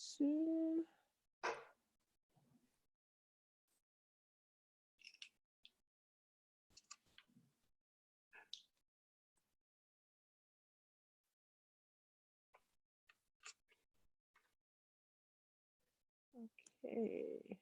Zoom. Okay.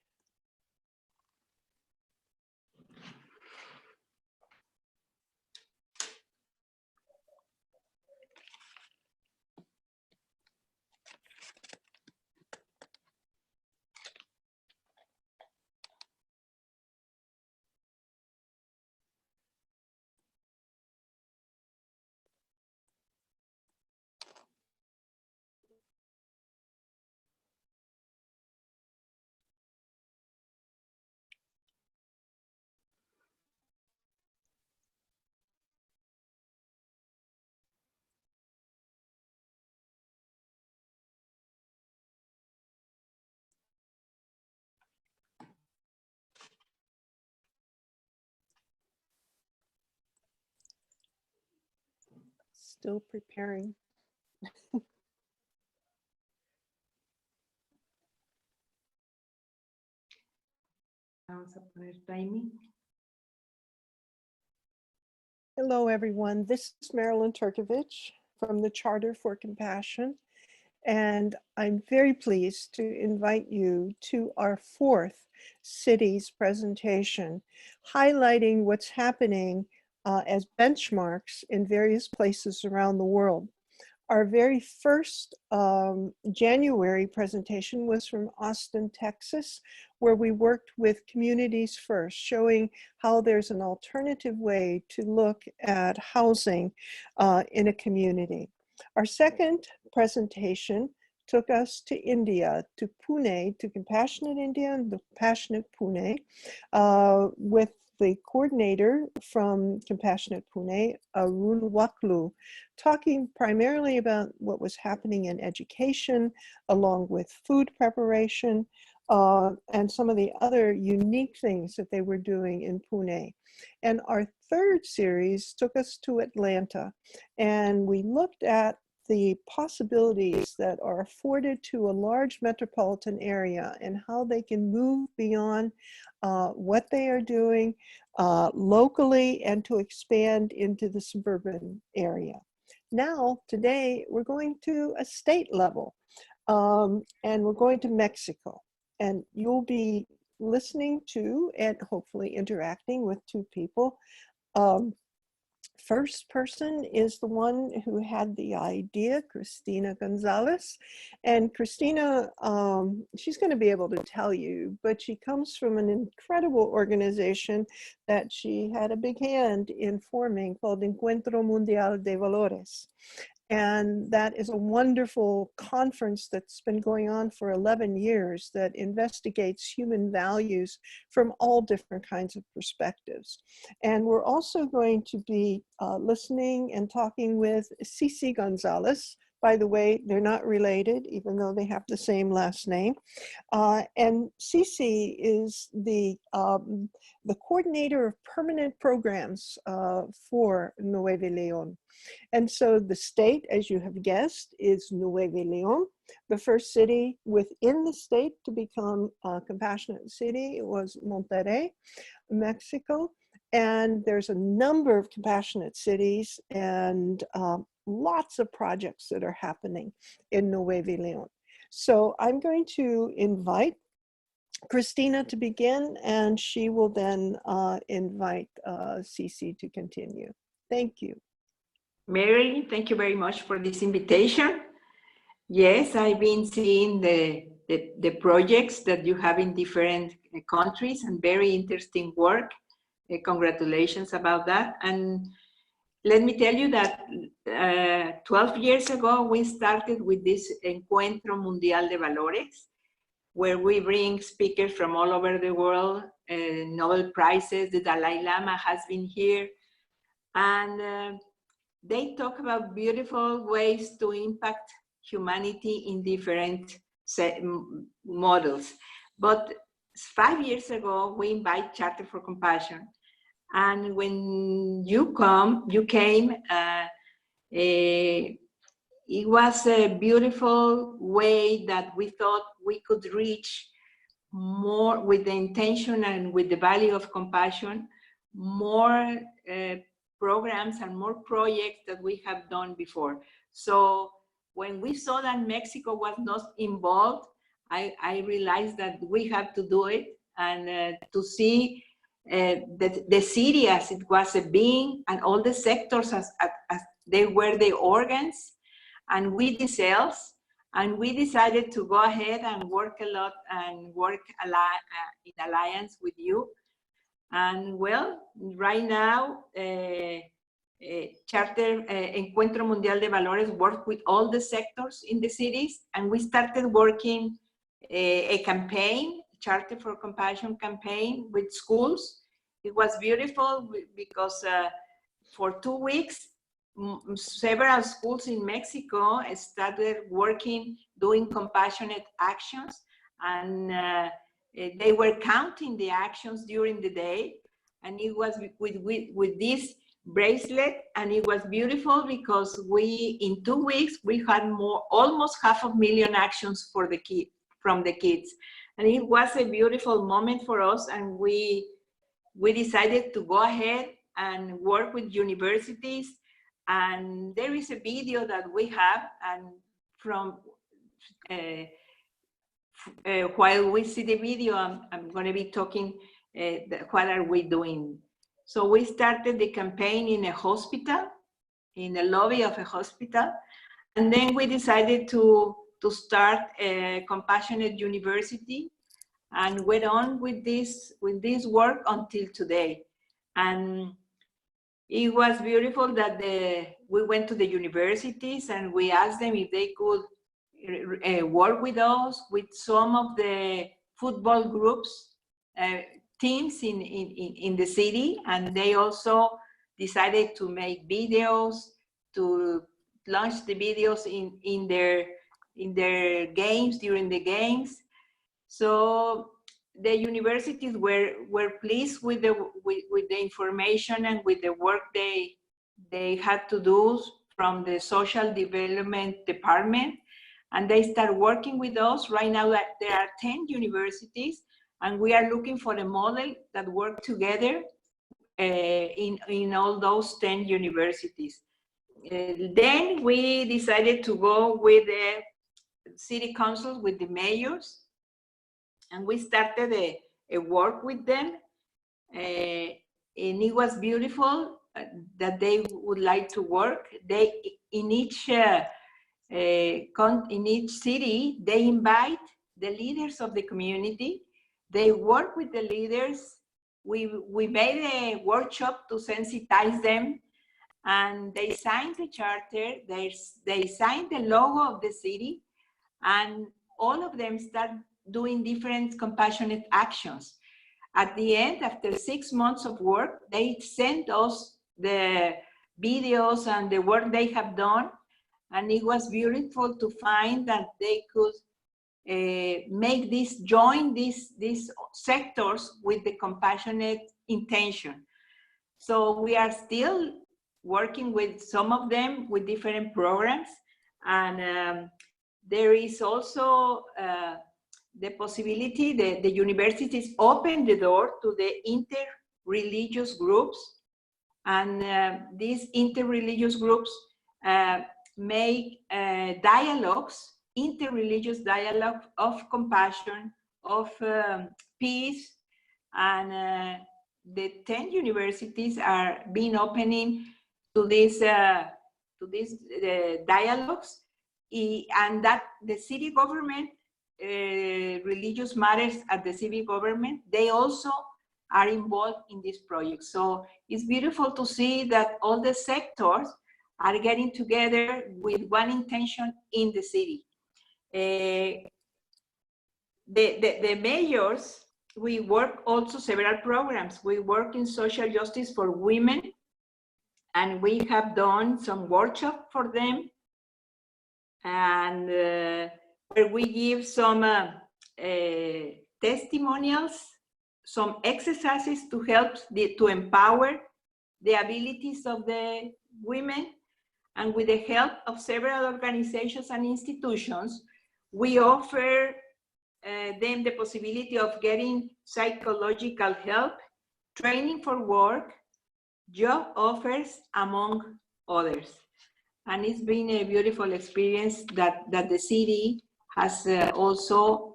Still preparing. Vamos a poner timing. Hello, everyone. This is Marilyn Turkovich from the Charter for Compassion, and I'm very pleased to invite you to our 4th cities presentation, highlighting what's happening as benchmarks in various places around the world. Our very first January presentation was from Austin, Texas, where we worked with Communities First, showing how there's an alternative way to look at housing in a community. Our second presentation took us to India, to Pune, to Compassionate India and the Compassionate Pune, with the coordinator from Compassionate Pune, Arun Waklu, talking primarily about what was happening in education, along with food preparation, and some of the other unique things that they were doing in Pune. And our third series took us to Atlanta, and we looked at the possibilities that are afforded to a large metropolitan area and how they can move beyond what they are doing locally and to expand into the suburban area. Now, today, we're going to a state level, and we're going to Mexico. And you'll be listening to and hopefully interacting with 2 people. First person is the one who had the idea, Cristina Gonzalez. And Cristina, she's going to be able to tell you, but she comes from an incredible organization that she had a big hand in forming called Encuentro Mundial de Valores. And that is a wonderful conference that's been going on for 11 years that investigates human values from all different kinds of perspectives. And we're also going to be listening and talking with Cristina Gonzalez. By the way, they're not related, even though they have the same last name. And Cici is the coordinator of permanent programs for Nuevo Leon. And so the state, as you have guessed, is Nuevo Leon. The first city within the state to become a compassionate city was Monterrey, Mexico. And there's a number of compassionate cities and lots of projects that are happening in Nuevo Leon. So I'm going to invite Cristina to begin, and she will then invite Cici to continue. Thank you. Mary, thank you very much for this invitation. Yes, I've been seeing the projects that you have in different countries and very interesting work. Congratulations about that. And let me tell you that 12 years ago, we started with this Encuentro Mundial de Valores, where we bring speakers from all over the world, Nobel Prizes. The Dalai Lama has been here. And they talk about beautiful ways to impact humanity in different models. But 5 years ago, we invite Charter for Compassion. And when you came it was a beautiful way that we thought we could reach more with the intention and with the value of compassion, more programs and more projects that we have done before. So when we saw that Mexico was not involved, I realized that we have to do it, and to see the city as it was a being, and all the sectors as they were the organs, and we the cells. And we decided to go ahead and work a lot and work in alliance with you. And well, right now, Charter Encuentro Mundial de Valores work with all the sectors in the cities, and we started working a campaign, Charter for Compassion campaign with schools. It was beautiful because for 2 weeks, several schools in Mexico started working, doing compassionate actions, and they were counting the actions during the day, and it was with this bracelet, and it was beautiful because in 2 weeks we had almost 500,000 actions from the kids, and it was a beautiful moment for us, and we decided to go ahead and work with universities. And there is a video that we have, and from while we see the video, I'm going to be talking what are we doing. So we started the campaign in a hospital, in the lobby of a hospital, and then we decided to start a compassionate university, and went on with this work until today. And it was beautiful that we went to the universities and we asked them if they could work with us, with some of the football groups, teams in the city, and they also decided to make videos, to launch the videos in their games, during the games. So the universities were pleased with the information and with the work they had to do from the social development department, and they start working with us. Right now there are 10 universities, and we are looking for a model that work together in all those 10 universities. Then we decided to go with the city councils, with the mayors, and we started a work with them, and it was beautiful that they would like to work. They in each city, they invite the leaders of the community. They work with the leaders. We made a workshop to sensitize them, and they signed the charter. They signed the logo of the city, and all of them start doing different compassionate actions. At the end, after 6 months of work, they sent us the videos and the work they have done, and it was beautiful to find that they could join these sectors with the compassionate intention. So we are still working with some of them with different programs, and there is also the possibility that the universities open the door to the interreligious groups, and these interreligious groups make dialogues, interreligious dialogue of compassion, of peace, and the 10 universities are being opening to these dialogues, and that the city government, religious matters at the civil government, they also are involved in this project. So it's beautiful to see that all the sectors are getting together with one intention in the city. The mayors, we work also several programs. We work in social justice for women, and we have done some workshop for them, and where we give some testimonials, some exercises to help to empower the abilities of the women. And with the help of several organizations and institutions, we offer them the possibility of getting psychological help, training for work, job offers, among others. And it's been a beautiful experience that the city has also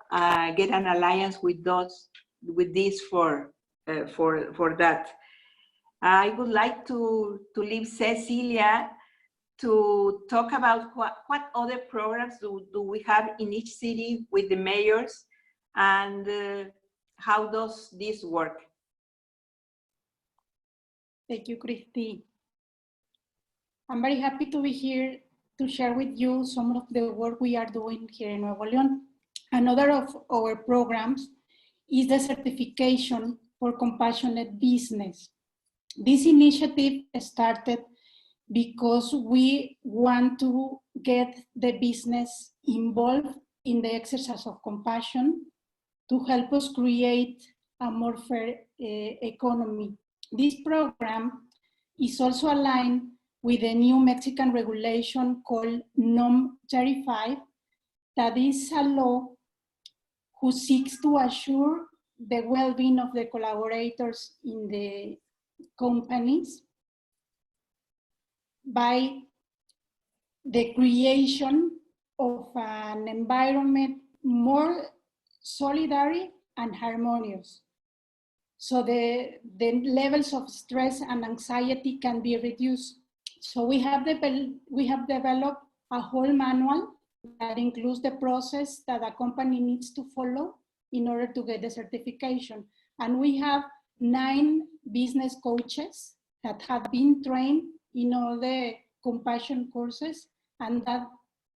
get an alliance with this for that. I would like to leave Cecilia to talk about what other programs do we have in each city with the mayors, and how does this work? Thank you, Christy. I'm very happy to be here to share with you some of the work we are doing here in Nuevo Leon. Another of our programs is the certification for compassionate business. This initiative started because we want to get the business involved in the exercise of compassion to help us create a more fair economy. This program is also aligned with a new Mexican regulation called NOM 35, that is a law who seeks to assure the well-being of the collaborators in the companies by the creation of an environment more solidary and harmonious. So the levels of stress and anxiety can be reduced. So we have developed a whole manual that includes the process that a company needs to follow in order to get the certification. And we have 9 business coaches that have been trained in all the compassion courses, and that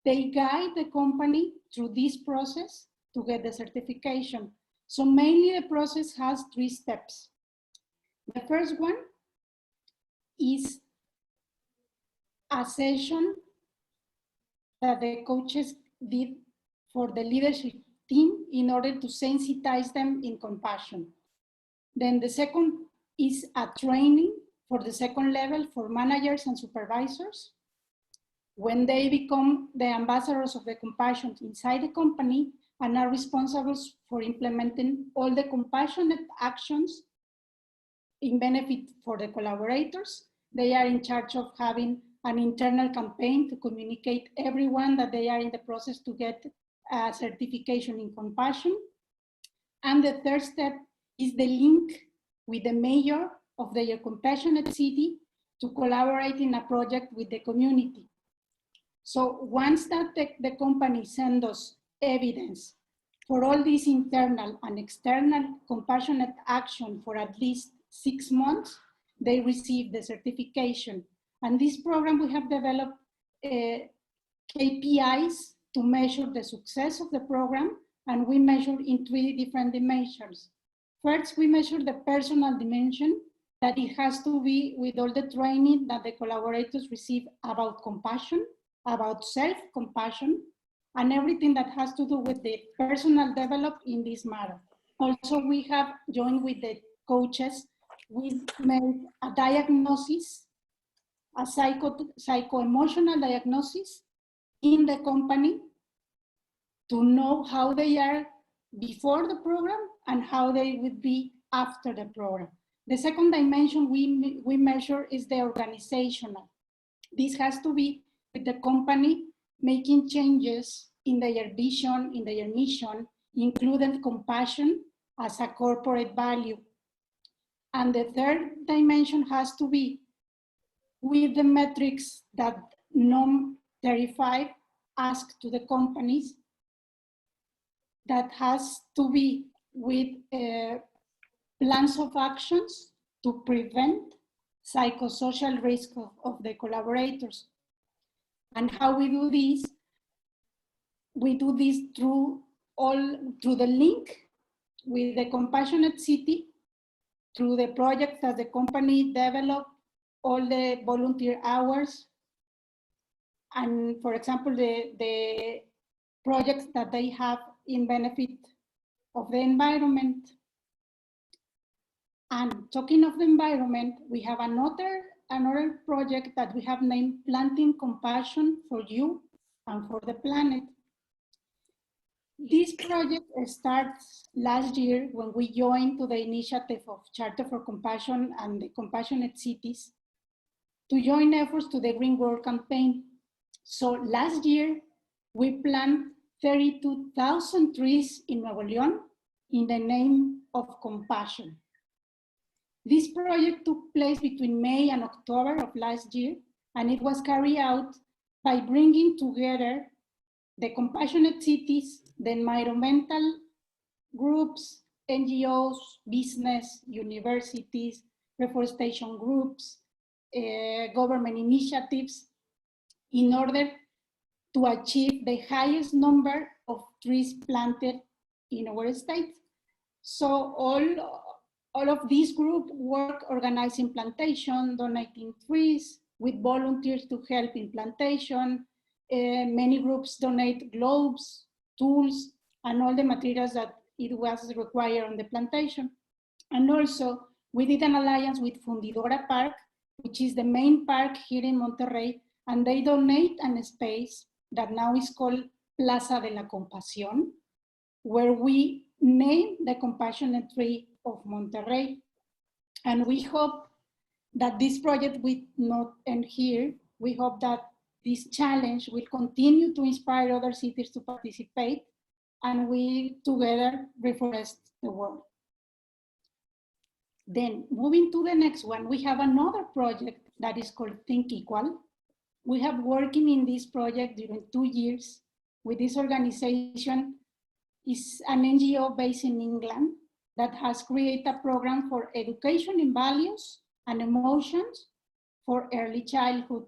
they guide the company through this process to get the certification. So mainly the process has 3 steps. The first one is a session that the coaches did for the leadership team in order to sensitize them in compassion. Then the second is a training for the second level for managers and supervisors. When they become the ambassadors of the compassion inside the company and are responsible for implementing all the compassionate actions in benefit for the collaborators, they are in charge of having an internal campaign to communicate everyone that they are in the process to get a certification in compassion. And the third step is the link with the mayor of their compassionate city to collaborate in a project with the community. So once that the company sends us evidence for all these internal and external compassionate action for at least 6 months, they receive the certification. And this program, we have developed KPIs to measure the success of the program, and we measure in 3 different dimensions. First, we measure the personal dimension, that it has to be with all the training that the collaborators receive about compassion, about self-compassion, and everything that has to do with the personal development in this matter. Also, we have joined with the coaches, we made a diagnosis, a psycho-emotional diagnosis in the company to know how they are before the program and how they would be after the program. The second dimension we measure is the organizational. This has to be with the company making changes in their vision, in their mission, including compassion as a corporate value. And the third dimension has to be with the metrics that NOM 35 asks to the companies, that has to be with plans of actions to prevent psychosocial risk of the collaborators. And how we do this? We do this through the link with the compassionate city, through the projects that the company developed, all the volunteer hours, and for example, the projects that they have in benefit of the environment. And talking of the environment, we have another another project that we have named Planting Compassion for You and for the Planet. This project starts last year when we joined to the initiative of Charter for Compassion and the Compassionate Cities to join efforts to the Green World campaign. So last year, we planted 32,000 trees in Nuevo Leon in the name of compassion. This project took place between May and October of last year, and it was carried out by bringing together the compassionate cities, the environmental groups, NGOs, business, universities, reforestation groups, government initiatives, in order to achieve the highest number of trees planted in our state. So all of these groups work organizing plantation, donating trees with volunteers to help in plantation. Many groups donate globes, tools, and all the materials that it was required on the plantation. And also, we did an alliance with Fundidora Park, which is the main park here in Monterrey, and they donate a space that now is called Plaza de la Compasión, where we name the compassionate tree of Monterrey. And we hope that this project will not end here. We hope that this challenge will continue to inspire other cities to participate, and we together reforest the world. Then moving to the next one, we have another project that is called Think Equal. We have working in this project during 2 years with this organization. Is an NGO based in England that has created a program for education in values and emotions for early childhood.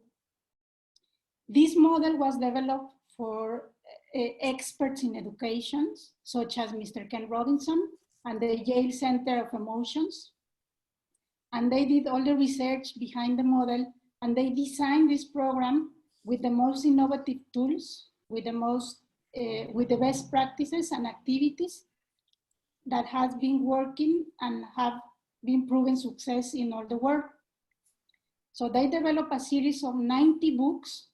This model was developed for experts in education, such as Mr. Ken Robinson and the Yale Center of Emotions. And they did all the research behind the model, and they designed this program with the most innovative tools, with the best practices and activities that has been working and have been proven success in all the world. So they developed a series of 90 books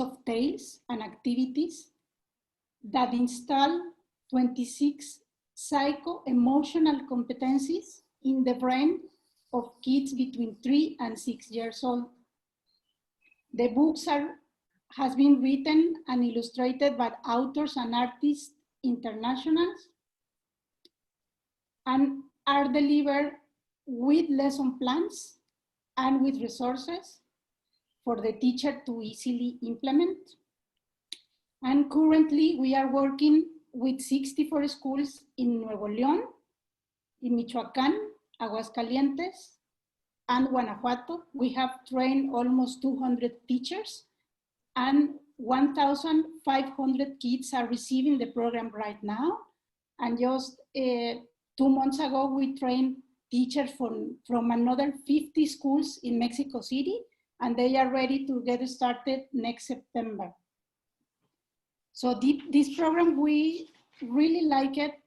of tales and activities that install 26 psycho-emotional competencies in the brain of kids between 3 and 6 years old. The books has been written and illustrated by authors and artists internationals and are delivered with lesson plans and with resources for the teacher to easily implement. And currently we are working with 64 schools in Nuevo León, in Michoacán, Aguascalientes, and Guanajuato. We have trained almost 200 teachers, and 1,500 kids are receiving the program right now. And just 2 months ago, we trained teachers from another 50 schools in Mexico City, and they are ready to get started next September. So this program, we really like it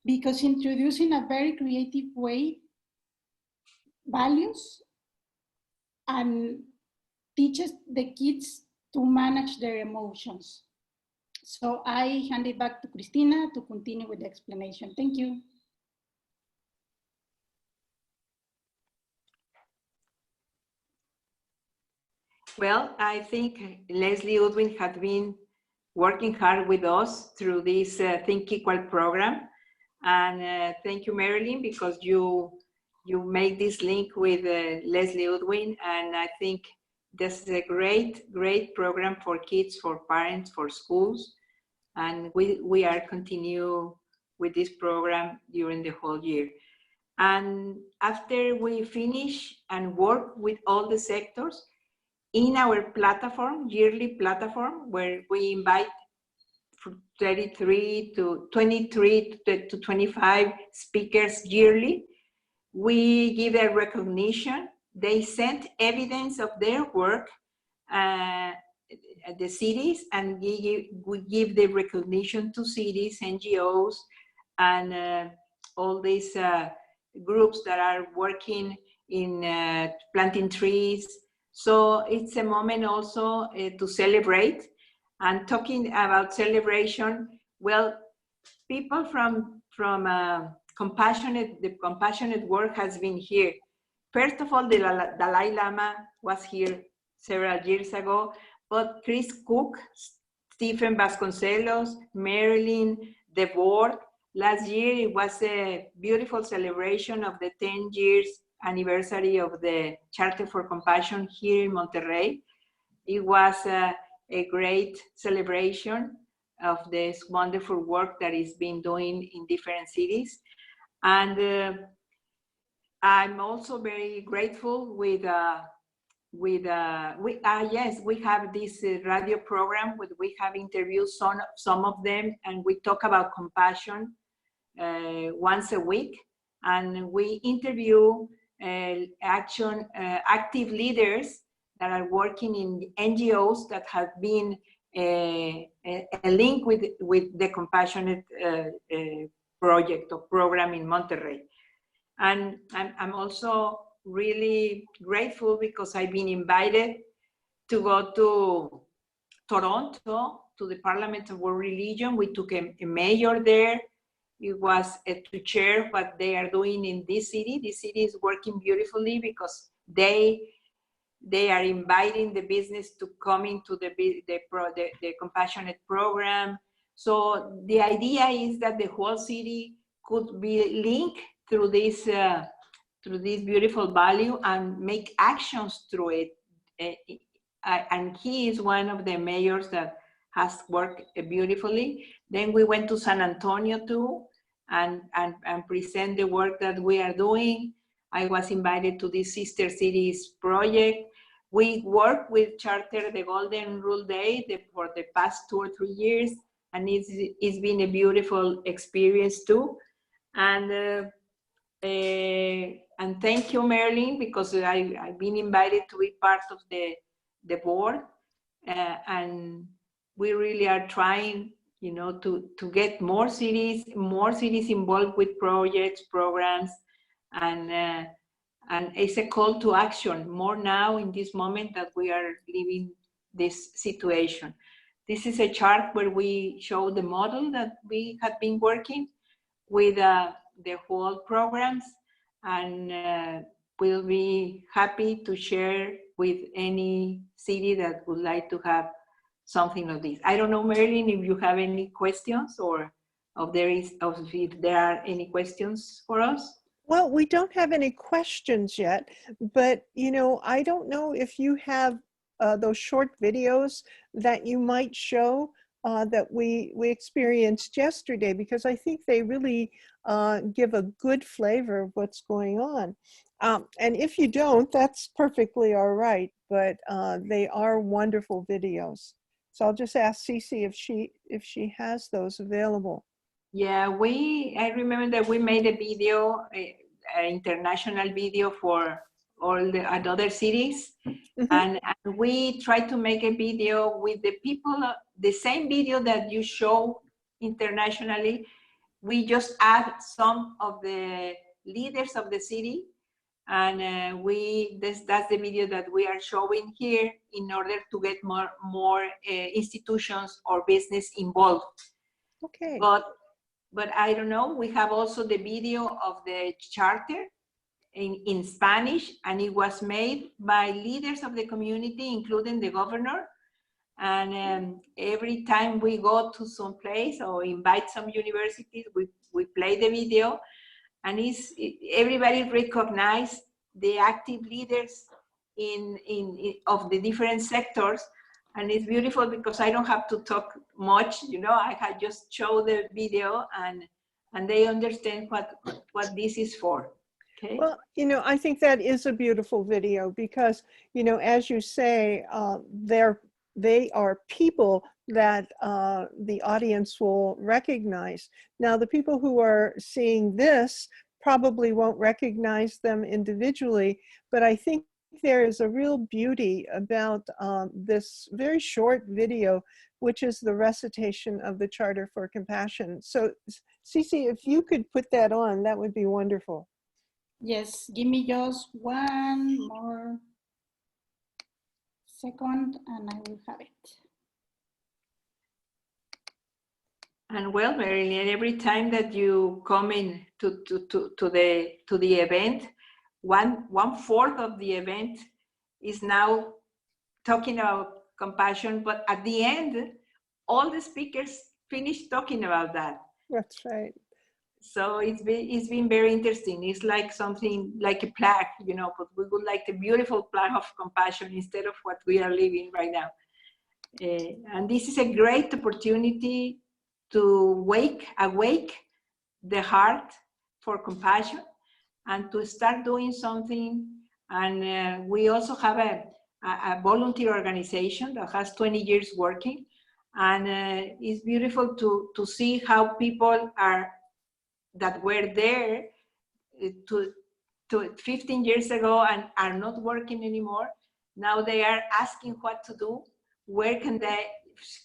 because introducing a very creative way values and teaches the kids to manage their emotions. So I hand it back to Cristina to continue with the explanation. Thank you. Well, I think Leslie Udwin had been working hard with us through this Think Equal program. And thank you, Marilyn, because you made this link with Leslie Udwin. And I think this is a great program for kids, for parents, for schools. And we are continue with this program during the whole year. And after we finish and work with all the sectors, in our platform, yearly platform, where we invite 23 to 25 speakers yearly, we give a recognition. They send evidence of their work at the cities, and we give the recognition to cities, NGOs, and all these groups that are working in planting trees. So it's a moment also to celebrate. And talking about celebration, well, people from the compassionate work has been here. First of all, the Dalai Lama was here several years ago, but Chris Cook, Stephen Vasconcelos, Marilyn, the board. Last year, it was a beautiful celebration of the 10 years anniversary of the Charter for Compassion here in Monterrey. It was a great celebration of this wonderful work that is being doing in different cities. And I'm also very grateful yes, we have this radio program where we have interviewed some of them, and we talk about compassion once a week, and we interview active leaders that are working in NGOs that have been a link with the compassionate project or program in Monterrey. And I'm also really grateful because I've been invited to go to Toronto to the Parliament of World Religion. We took a mayor there. It was to share what they are doing in this city. This city is working beautifully because they are inviting the business to come into the compassionate program. So the idea is that the whole city could be linked through this beautiful value and make actions through it. And he is one of the mayors that has worked beautifully. Then we went to San Antonio too and present the work that we are doing. I was invited to this Sister Cities project. We worked with Charter the Golden Rule Day for the past 2 or 3 years, and it's been a beautiful experience too. And thank you, Marilyn, because I've been invited to be part of the board, and we really are trying, to get more cities involved with projects, programs, and it's a call to action more now in this moment that we are living this situation. This is a chart where we show the model that we have been working with the whole programs, and we'll be happy to share with any city that would like to have something like this. I don't know, Marilyn, if you have any questions or if there are any questions for us. Well, we don't have any questions yet, but I don't know if you have those short videos that you might show that we experienced yesterday, because I think they really give a good flavor of what's going on. And if you don't, that's perfectly all right, but they are wonderful videos. So I'll just ask Cece if she has those available. Yeah, I remember that we made a video, an international video for all the other cities. Mm-hmm. and we tried to make a video with the people, the same video that you show internationally. We just add some of the leaders of the city, and that's the video that we are showing here in order to get more institutions or business involved. Okay. But I don't know, we have also the video of the charter in Spanish, and it was made by leaders of the community, including the governor. And every time we go to some place or invite some universities, we play the video, and everybody recognize the active leaders of the different sectors. And it's beautiful because I don't have to talk much, I can just show the video and they understand what this is for. Okay. Well, I think that is a beautiful video because, as you say, they are people that the audience will recognize. Now, the people who are seeing this probably won't recognize them individually, but I think there is a real beauty about this very short video, which is the recitation of the Charter for Compassion. So, Cece, if you could put that on, that would be wonderful. Yes, give me just one more second and I will have it. And well, Marilyn, every time that you come in to the event, one fourth of the event is now talking about compassion, but at the end, all the speakers finish talking about that. That's right. So it's been very interesting. It's like something like a plaque, you know, but we would like a beautiful plaque of compassion instead of what we are living right now. And this is a great opportunity to awake the heart for compassion and to start doing something. And we also have a volunteer organization that has 20 years working. And it's beautiful to see how people that were there to 15 years ago and are not working anymore. Now they are asking what to do. Where can they,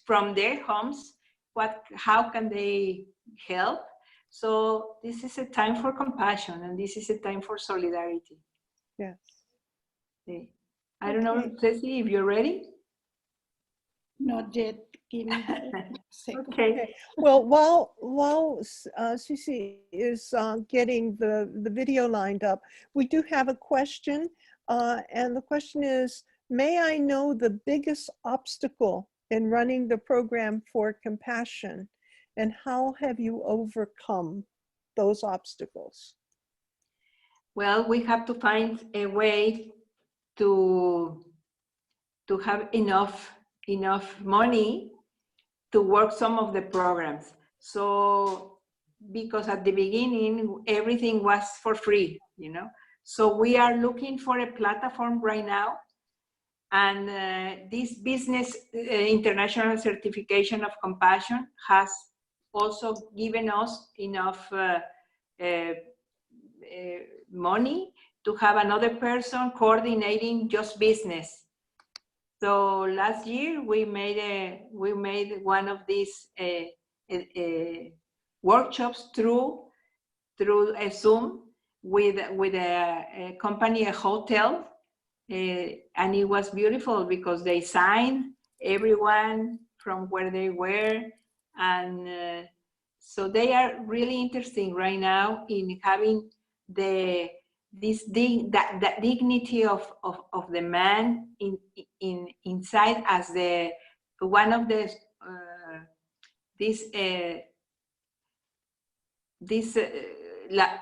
from their homes, how can they help? So this is a time for compassion and this is a time for solidarity. Yes. Okay. I don't know, Ceci, if you're ready? Not yet. Give me a second. Okay. Well, while Cici is getting the video lined up, we do have a question, and the question is, may I know the biggest obstacle in running the program for compassion, and how have you overcome those obstacles? Well, we have to find a way to have enough money to work some of the programs. So, because at the beginning, everything was for free, you know? So we are looking for a platform right now. And this business international certification of compassion has also given us enough money to have another person coordinating just business. So last year we made one of these workshops through a Zoom with a company, a hotel, and it was beautiful because they signed everyone from where they were, and so they are really interesting right now in having that dignity of the man inside as the one of the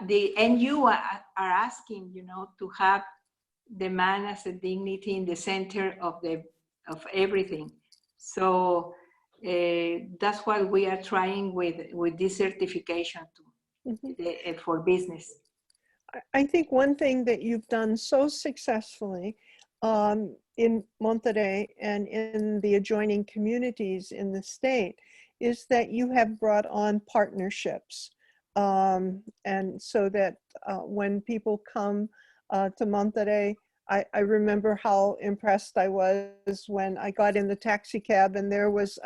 the NU are asking, you know, to have the man as a dignity in the center of everything. So that's what we are trying with this certification for business. I think one thing that you've done so successfully in Monterrey and in the adjoining communities in the state is that you have brought on partnerships. And so that when people come to Monterrey, I remember how impressed I was when I got in the taxi cab and there was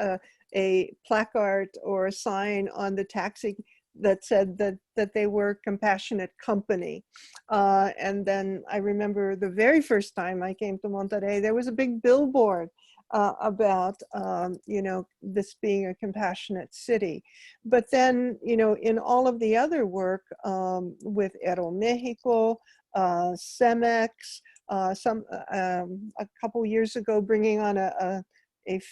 a placard or a sign on the taxi that said that they were compassionate company. And then I remember the very first time I came to Monterrey, there was a big billboard about, you know, this being a compassionate city. But then, you know, in all of the other work with Aeromexico, Cemex, a couple years ago, bringing on a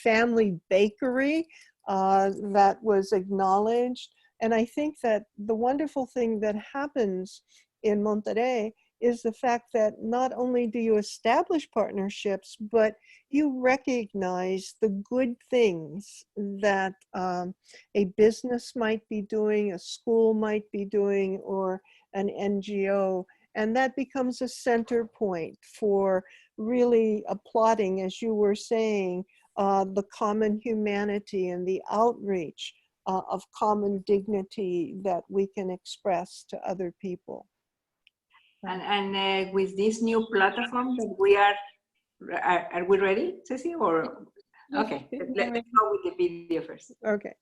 family bakery that was acknowledged. And I think that the wonderful thing that happens in Monterrey is the fact that not only do you establish partnerships, but you recognize the good things that a business might be doing, a school might be doing, or an NGO. And that becomes a center point for really applauding, as you were saying, the common humanity and the outreach of common dignity that we can express to other people. And with this new platform that we are we ready, Ceci? Or okay, let's go with the video first. Okay.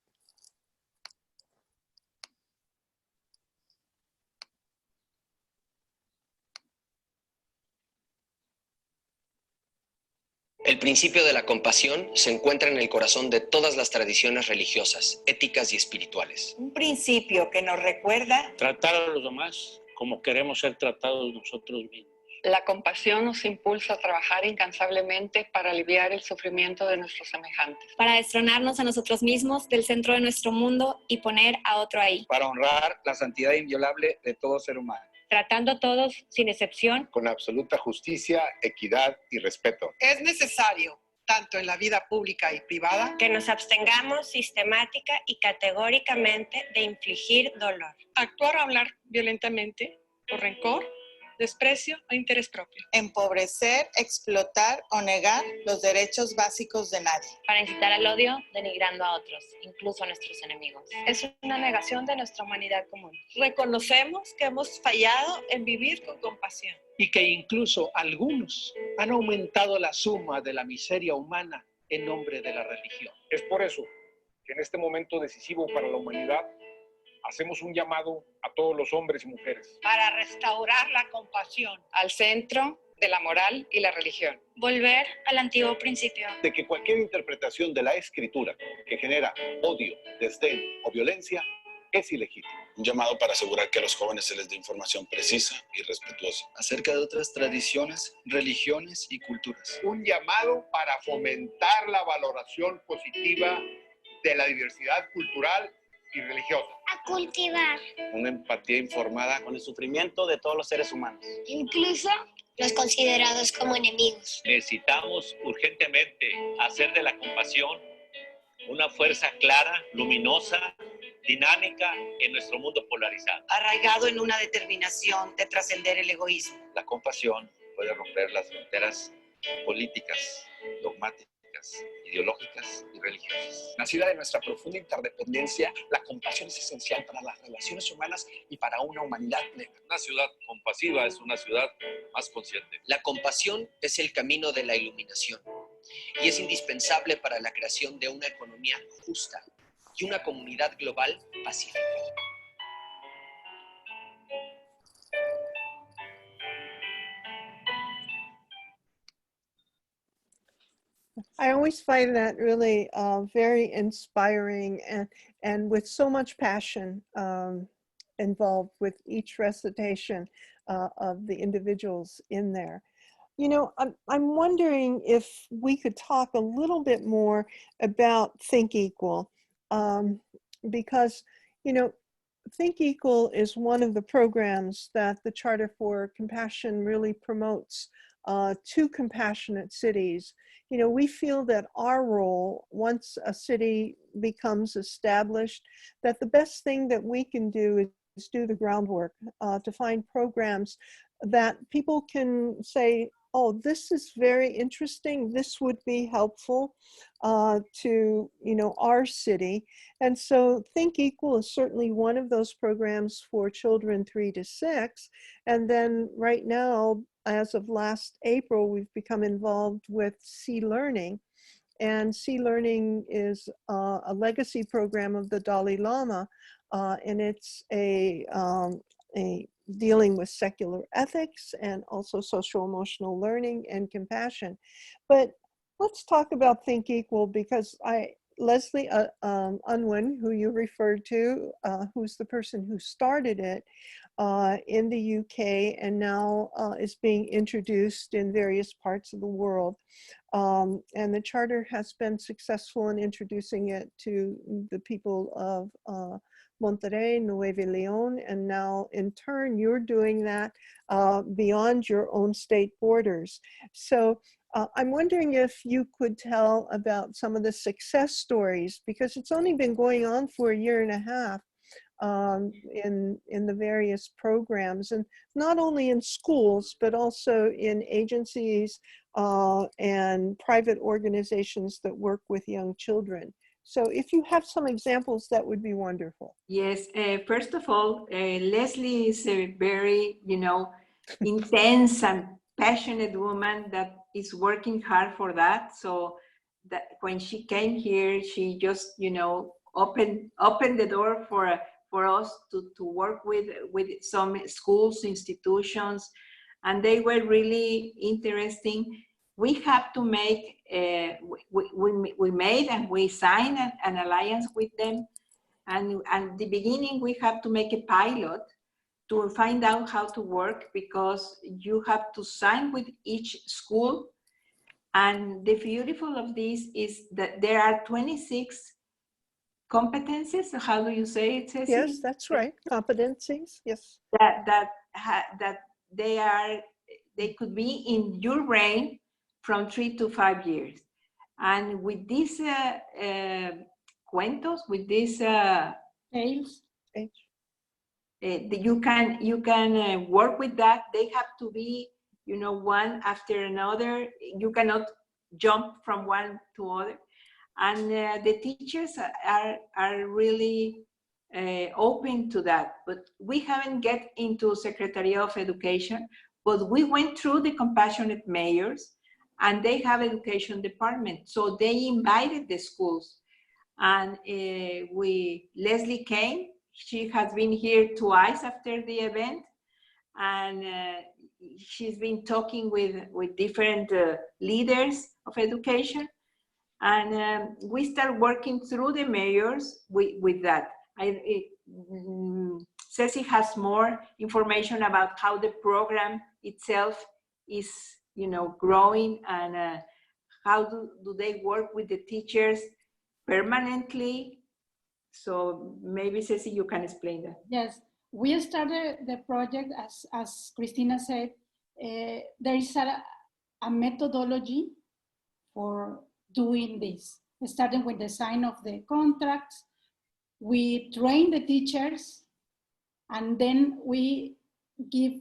El principio de la compasión se encuentra en el corazón de todas las tradiciones religiosas, éticas y espirituales. Un principio que nos recuerda tratar a los demás como queremos ser tratados nosotros mismos. La compasión nos impulsa a trabajar incansablemente para aliviar el sufrimiento de nuestros semejantes. Para destronarnos a nosotros mismos del centro de nuestro mundo y poner a otro ahí. Para honrar la santidad inviolable de todo ser humano. Tratando a todos sin excepción. Con absoluta justicia, equidad y respeto. Es necesario, tanto en la vida pública y privada, que nos abstengamos sistemática y categóricamente de infligir dolor. Actuar o hablar violentamente por rencor, desprecio o interés propio. Empobrecer, explotar o negar los derechos básicos de nadie. Para incitar al odio, denigrando a otros, incluso a nuestros enemigos. Es una negación de nuestra humanidad común. Reconocemos que hemos fallado en vivir con compasión. Y que incluso algunos han aumentado la suma de la miseria humana en nombre de la religión. Es por eso que en este momento decisivo para la humanidad, hacemos un llamado a todos los hombres y mujeres. Para restaurar la compasión. Al centro de la moral y la religión. Volver al antiguo principio. De que cualquier interpretación de la escritura que genera odio, desdén o violencia es ilegítima. Un llamado para asegurar que a los jóvenes se les dé información precisa y respetuosa acerca de otras tradiciones, religiones y culturas. Un llamado para fomentar la valoración positiva de la diversidad cultural y religiosa. A cultivar Una empatía informada con el sufrimiento de todos los seres humanos. incluso los considerados como enemigos. Necesitamos urgentemente hacer de la compasión una fuerza clara, luminosa, dinámica en nuestro mundo polarizado. Arraigado en una determinación de trascender el egoísmo. La compasión puede romper las fronteras políticas, dogmáticas, ideológicas y religiosas. Nacida de nuestra profunda interdependencia, la compasión es esencial para las relaciones humanas y para una humanidad plena. Una ciudad compasiva es una ciudad más consciente. La compasión es el camino de la iluminación y es indispensable para la creación de una economía justa y una comunidad global pacífica. I always find that really very inspiring and with so much passion involved with each recitation of the individuals in there. You know, I'm wondering if we could talk a little bit more about Think Equal, because, you know, Think Equal is one of the programs that the Charter for Compassion really promotes to compassionate cities. You know, we feel that our role, once a city becomes established, that the best thing that we can do is do the groundwork to find programs that people can say, oh, this is very interesting. This would be helpful to, you know, our city. And so Think Equal is certainly one of those programs for children 3 to 6. And then right now, as of last April, we've become involved with C Learning. And C Learning is a legacy program of the Dalai Lama. And it's a dealing with secular ethics and also social emotional learning and compassion. But let's talk about Think Equal, because Leslie Unwin, who you referred to, who's the person who started it in the UK and now is being introduced in various parts of the world. And the Charter has been successful in introducing it to the people of Monterrey, Nuevo Leon, and now in turn you're doing that beyond your own state borders. So I'm wondering if you could tell about some of the success stories, because it's only been going on for 1.5 years in the various programs, and not only in schools, but also in agencies and private organizations that work with young children. So if you have some examples, that would be wonderful. Yes, first of all, Leslie is a very, you know, intense and passionate woman that is working hard for that. So that when she came here, she just, you know, opened the door for us to work with some schools, institutions, and they were really interesting. We have to make we made and we signed an alliance with them. And at the beginning, we have to make a pilot to find out how to work, because you have to sign with each school. And the beautiful of this is that there are 26 competencies. How do you say it, Ceci? Yes, that's right. Competencies. Yes. That they could be in your brain from 3 to 5 years. And with these cuentos, with these tales, you can work with that. They have to be, one after another. You cannot jump from one to other. And the teachers are really open to that. But we haven't get into Secretary of Education, but we went through the compassionate mayors, and they have education department. So they invited the schools. And Leslie came. She has been here twice after the event. And she's been talking with different leaders of education. And we start working through the mayors with that. Ceci has more information about how the program itself is, growing, and how do they work with the teachers permanently. So maybe, Ceci, you can explain that. Yes, we started the project, as Cristina said. There is a methodology for doing this, starting with the sign of the contracts. We train the teachers, and then we give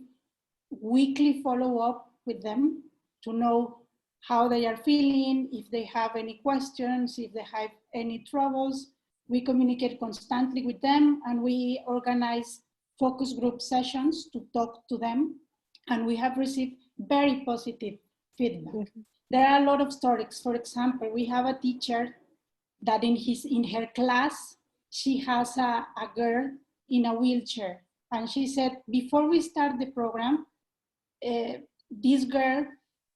weekly follow-up with them to know how they are feeling, if they have any questions, if they have any troubles. We communicate constantly with them, and we organize focus group sessions to talk to them. And we have received very positive feedback. Mm-hmm. There are a lot of stories. For example, we have a teacher that in her class, she has a girl in a wheelchair. And she said, before we start the program, this girl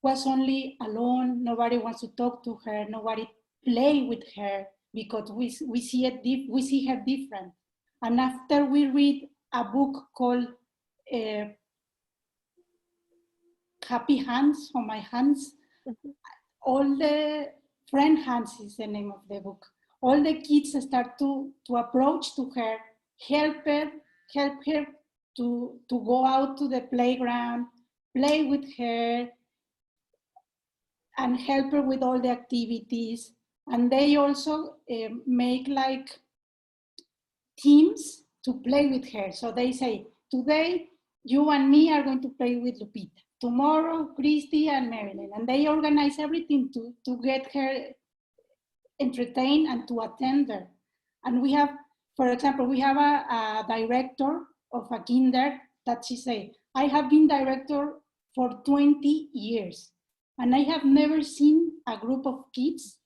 was only alone. Nobody wants to talk to her. Nobody play with her, because we see her different. And after we read a book called Happy Hands, or My Hands, mm-hmm. All the friend hands is the name of the book. All the kids start to approach to her, help her to go out to the playground, play with her, and help her with all the activities. And they also make like teams to play with her. So they say, today you and me are going to play with Lupita. Tomorrow, Christy and Marilyn. And they organize everything to get her entertained and to attend her. And we have, for example, we have a director of a kinder that she said, I have been director for 20 years. And I have never seen a group of kids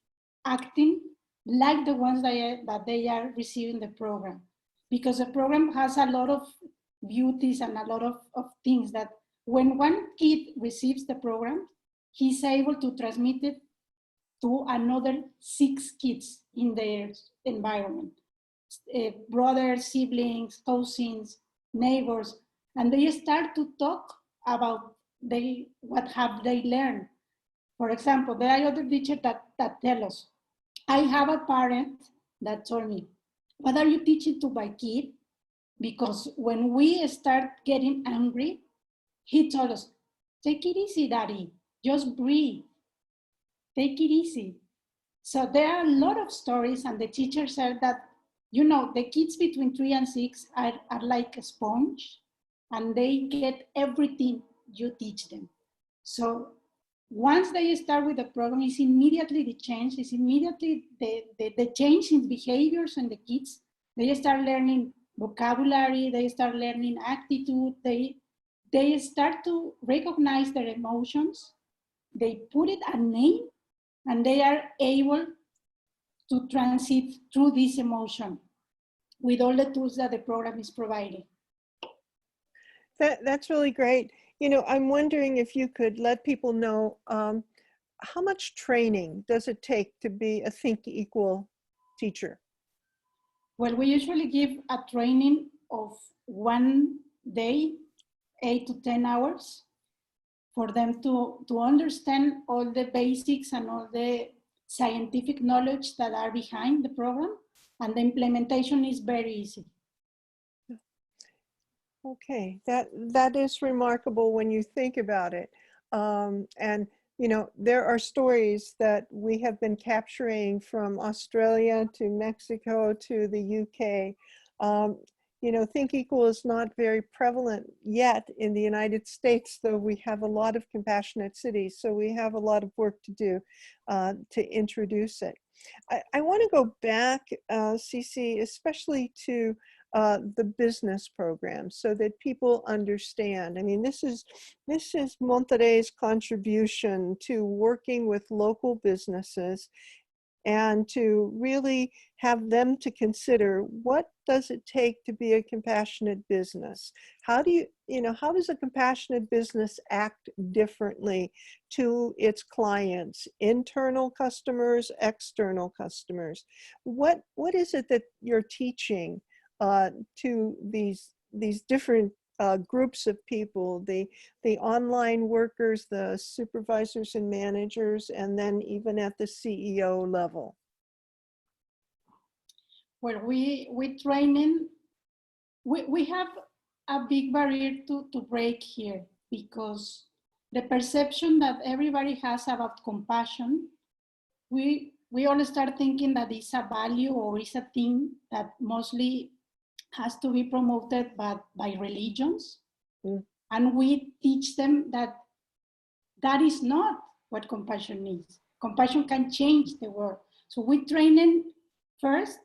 acting like the ones that they are receiving the program. Because the program has a lot of beauties and a lot of things that when one kid receives the program, he's able to transmit it to another 6 kids in their environment. Brothers, siblings, cousins, neighbors, and they start to talk about what have they learned. For example, there are other teachers that tell us, I have a parent that told me, what are you teaching to my kid? Because when we start getting angry, he told us, take it easy, Daddy, just breathe, take it easy. So there are a lot of stories, and the teachers said that, the kids between 3 and 6 are like a sponge, and they get everything you teach them. So once they start with the program, it's immediately the change, it's immediately the change in behaviors in the kids. They start learning vocabulary, they start learning attitude, they start to recognize their emotions, they put it a name, and they are able to transit through this emotion with all the tools that the program is providing. That's really great. I'm wondering if you could let people know how much training does it take to be a Think Equal teacher? Well, we usually give a training of 1 day, 8 to 10 hours, for them to understand all the basics and all the scientific knowledge that are behind the program. And the implementation is very easy. Okay, that is remarkable when you think about it. And you know, there are stories that we have been capturing from Australia to Mexico to the UK. You know, Think Equal is not very prevalent yet in the United States, though we have a lot of compassionate cities. So we have a lot of work to do to introduce it. I want to go back, Cici, especially to the business program so that people understand. I mean, this is Monterrey's contribution to working with local businesses and to really have them to consider, what does it take to be a compassionate business? How do how does a compassionate business act differently to its clients, internal customers, external customers? What is it that you're teaching to these different groups of people, the online workers, the supervisors and managers, and then even at the CEO level? Well, we training, we have a big barrier to break here, because the perception that everybody has about compassion, we all start thinking that it's a value or it's a thing that mostly has to be promoted by religions. And we teach them that that is not what compassion is. Compassion can change the world. So we train them first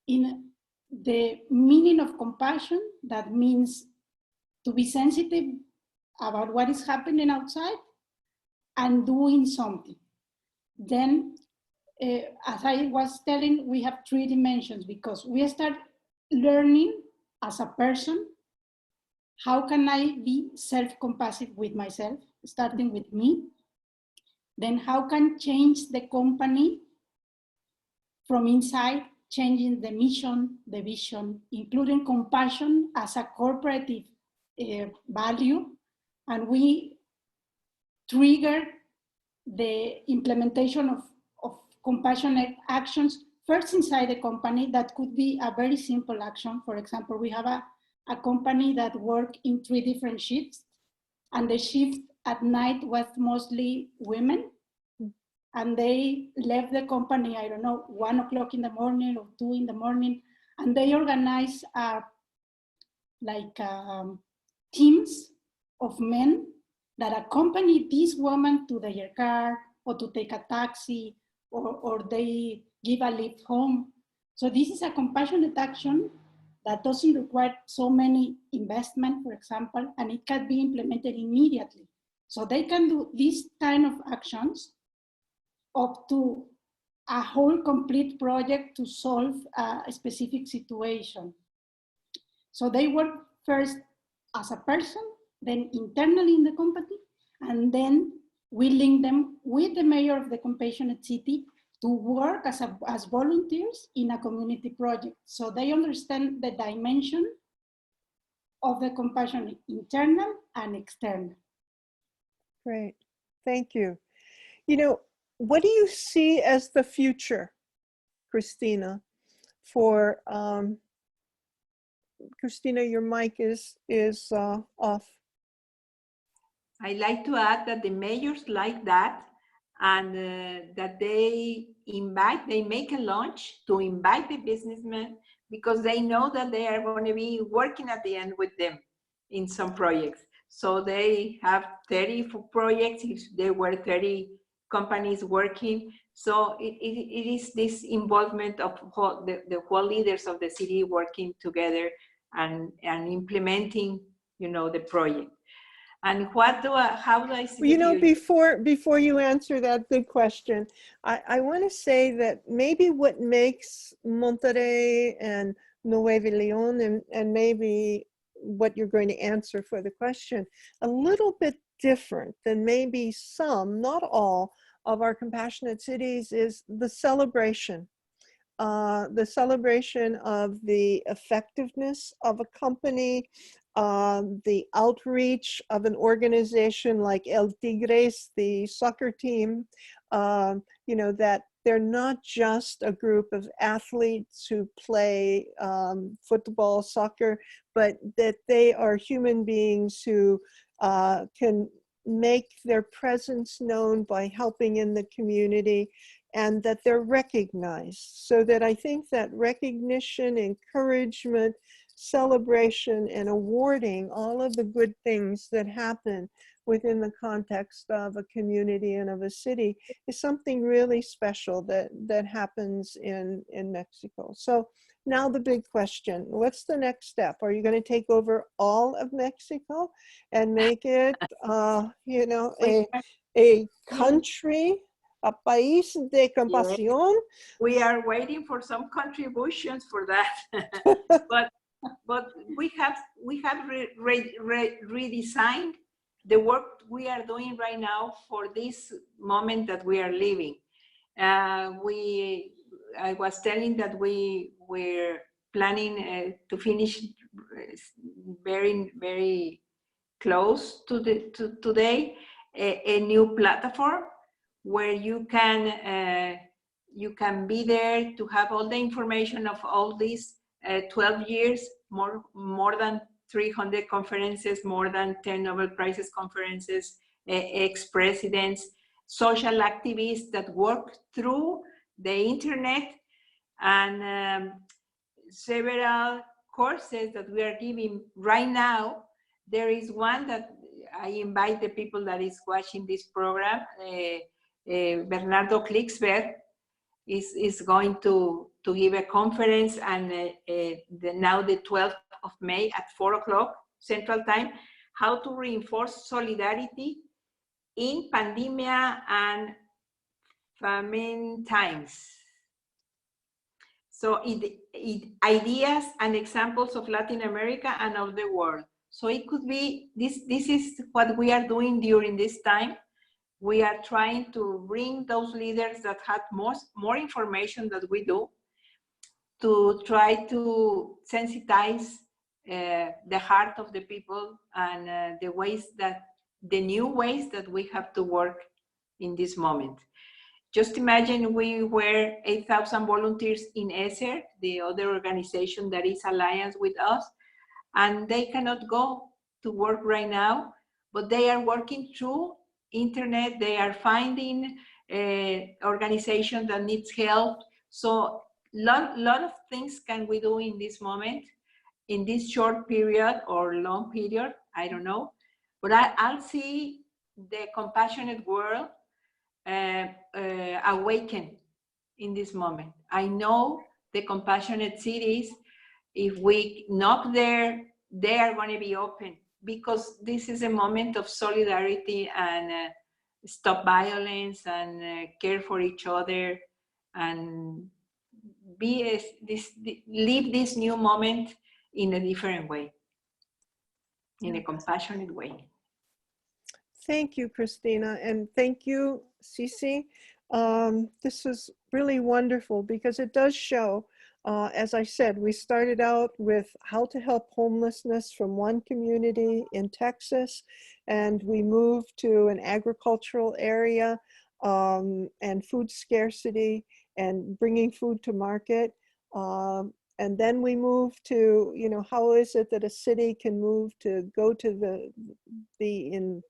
in the meaning of compassion. That means to be sensitive about what is happening outside and doing something. Then, as I was telling, we have 3 dimensions, because we start learning as a person, how can I be self-compassionate with myself, starting with me? Then how can change the company from inside, changing the mission, the vision, including compassion as a corporate value. And we trigger the implementation of compassionate actions first inside the company. That could be a very simple action. For example, we have a company that worked in 3 different shifts, and the shift at night was mostly women. And they left the company, I don't know, 1 o'clock in the morning or 2 in the morning, and they organized teams of men that accompany these women to their car, or to take a taxi, or they give a lift home. So this is a compassionate action that doesn't require so many investment, for example, and it can be implemented immediately. So they can do these kind of actions up to a whole complete project to solve a specific situation. So they work first as a person, then internally in the company, and then we link them with the mayor of the compassionate city to work as volunteers in a community project. So they understand the dimension of the compassion, internal and external. Great, thank you. You know, what do you see as the future, Cristina, for, Cristina, your mic is off. I like to add that the mayors like that, and that they make a launch to invite the businessmen, because they know that they are going to be working at the end with them in some projects. So they have 30 projects, there were 30 companies working. So it is this involvement of the whole leaders of the city working together and implementing, the project. And how do I see? You know, before you answer that big question, I want to say that maybe what makes Monterrey and Nuevo Leon, and maybe what you're going to answer for the question, a little bit different than maybe some, not all, of our Compassionate Cities is the celebration of the effectiveness of a company, the outreach of an organization like El Tigres, the soccer team, you know, that they're not just a group of athletes who play football, soccer, but that they are human beings who can make their presence known by helping in the community, and that they're recognized. So that I think that recognition, encouragement, celebration, and awarding all of the good things that happen within the context of a community and of a city is something really special that happens in Mexico. So now the big question, what's the next step? Are you going to take over all of Mexico and make it, you know, a country, a país de compasión? We are waiting for some contributions for that. but we have redesigned the work we are doing right now for this moment that we are living. I was telling that we were planning to finish very, very close to today a new platform where you can be there to have all the information of all these 12 years, more than 300 conferences, more than 10 Nobel Prizes conferences, ex-presidents, social activists that work through the internet, and several courses that we are giving right now. There is one that I invite the people that is watching this program, Bernardo Klicksberg is going to give a conference, and now the 12th of May at 4 o'clock Central Time, how to reinforce solidarity in pandemia and famine times. So ideas and examples of Latin America and of the world. So it could be, this is what we are doing during this time. We are trying to bring those leaders that have more information than we do, to try to sensitize the heart of the people and the new ways that we have to work in this moment. Just imagine we were 8,000 volunteers in ESER, the other organization that is alliance with us, and they cannot go to work right now, but they are working through internet. They are finding organization that needs help. So lot of things can we do in this moment, in this short period or long period, I don't know. But I'll see the compassionate world awaken in this moment. I know the compassionate cities, if we knock there, they are going to be open, because this is a moment of solidarity and stop violence and care for each other and live this new moment in a different way, in a compassionate way. Thank you, Cristina, and thank you, Cici. This is really wonderful because it does show, as I said, we started out with how to help homelessness from one community in Texas, and we moved to an agricultural area and food scarcity and bringing food to market. And then we moved to, you know, how is it that a city can move to go to the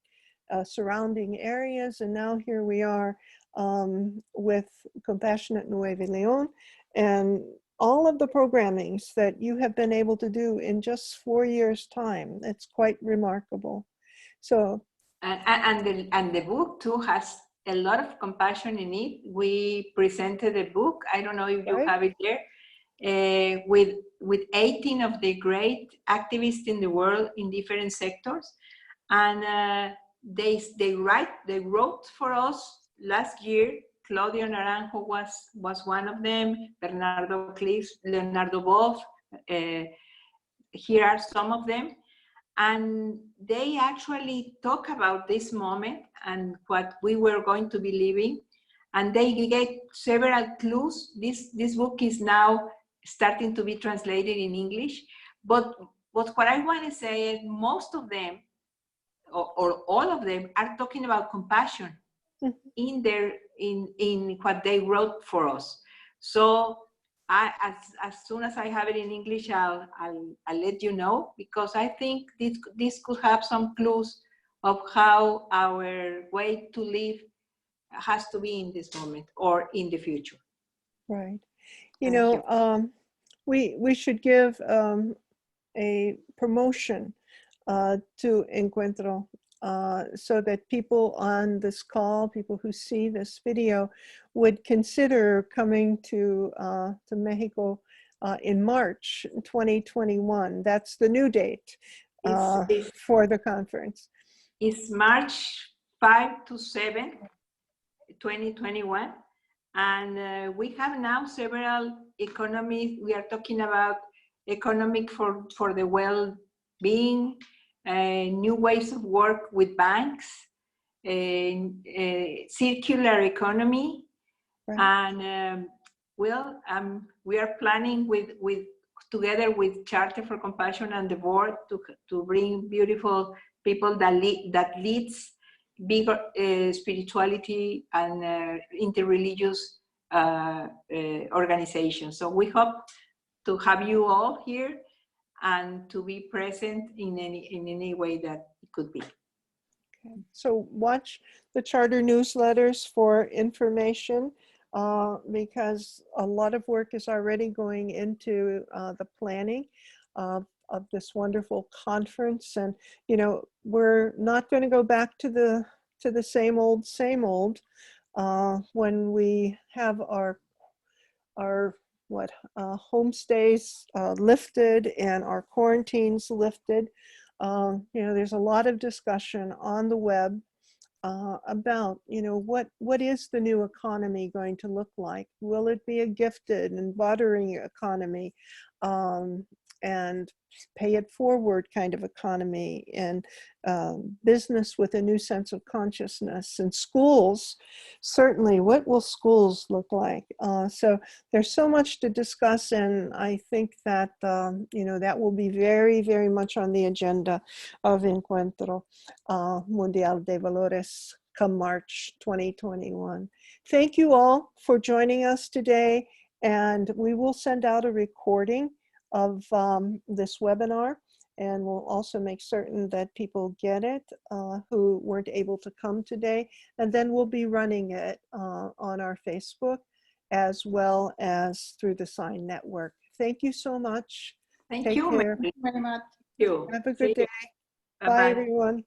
surrounding areas, and now here we are with Compassionate Nuevo Leon, and all of the programmings that you have been able to do in just 4 years' time. It's quite remarkable. So, and the book too has a lot of compassion in it. We presented a book, I don't know if you have it there, with 18 of the great activists in the world in different sectors, and they wrote for us last year. Claudio Naranjo was one of them, Bernardo Cliffs, Leonardo Boff, here are some of them. And they actually talk about this moment and what we were going to be living. And they get several clues. This book is now starting to be translated in English. But what I want to say is most of them, or all of them, are talking about compassion in what they wrote for us. So as soon as I have it in English, I'll let you know, because I think this could have some clues of how our way to live has to be in this moment or in the future. Right. You know, we should give a promotion to Encuentro so that people on this call, people who see this video, would consider coming to Mexico in March 2021. That's the new date for the conference. It's March 5 to 7, 2021. And we have now several economies. We are talking about economic for the well-being, new ways of work with banks, circular economy, and we are planning together with Charter for Compassion and the board to bring beautiful people that leads bigger spirituality and interreligious organizations. So we hope to have you all here and to be present in any way that it could be. Okay. So watch the Charter newsletters for information because a lot of work is already going into the planning of this wonderful conference. And, you know, we're not going to go back to the same old when we have our homestays lifted and our quarantines lifted. You know, there's a lot of discussion on the web about, you know, what is the new economy going to look like? Will it be a gifted and bartering economy and pay it forward kind of economy, and business with a new sense of consciousness, and schools, certainly, what will schools look like? So there's so much to discuss, and I think that, you know, that will be very, very much on the agenda of Encuentro Mundial de Valores come March 2021. Thank you all for joining us today, and we will send out a recording of this webinar, and we'll also make certain that people get it who weren't able to come today, and then we'll be running it on our Facebook as well as through the Sign Network. Thank you so much. Thank Take you care. very much. Thank you. Have a good day. Bye-bye. Bye, everyone.